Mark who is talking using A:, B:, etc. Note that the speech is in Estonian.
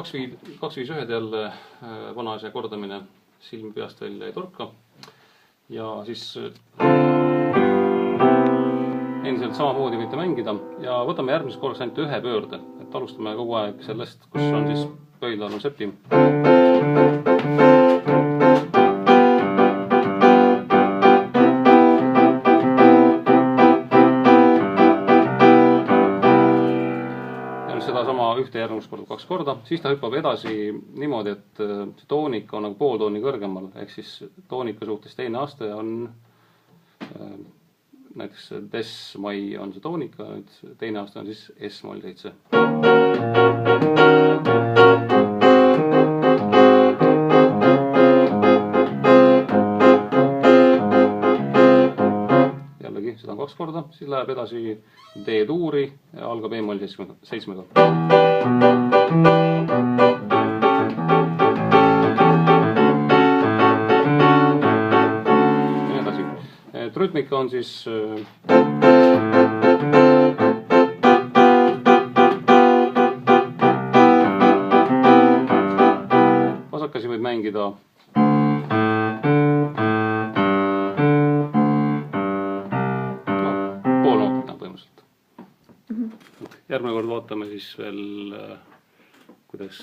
A: 2-5-1 jälle vana asja kordamine, silm peast välja ei torka. Ja siis endiselt samamoodi võite mängida ja võtame järgmiseks korraks ainult ühe pöörde. Et alustame kogu aeg sellest, kus on siis pöidlal on septim. Sedasama ühte järgmist korda 2 korda, siis ta hüppab edasi niimoodi, et see toonika on nagu pool tooni kõrgemal, ehk siis toonika suhtes teine aste on näiteks des-mai on see toonika, nüüd teine aste on siis S-moll 7. Jällegi, seda on 2 korda, siis läheb edasi D-tuuri ja algab E-moll 7-ga. Ja edasi. Rütmika on siis vasakasi võib mängida järgmine kord vaatame siis veel, kuidas,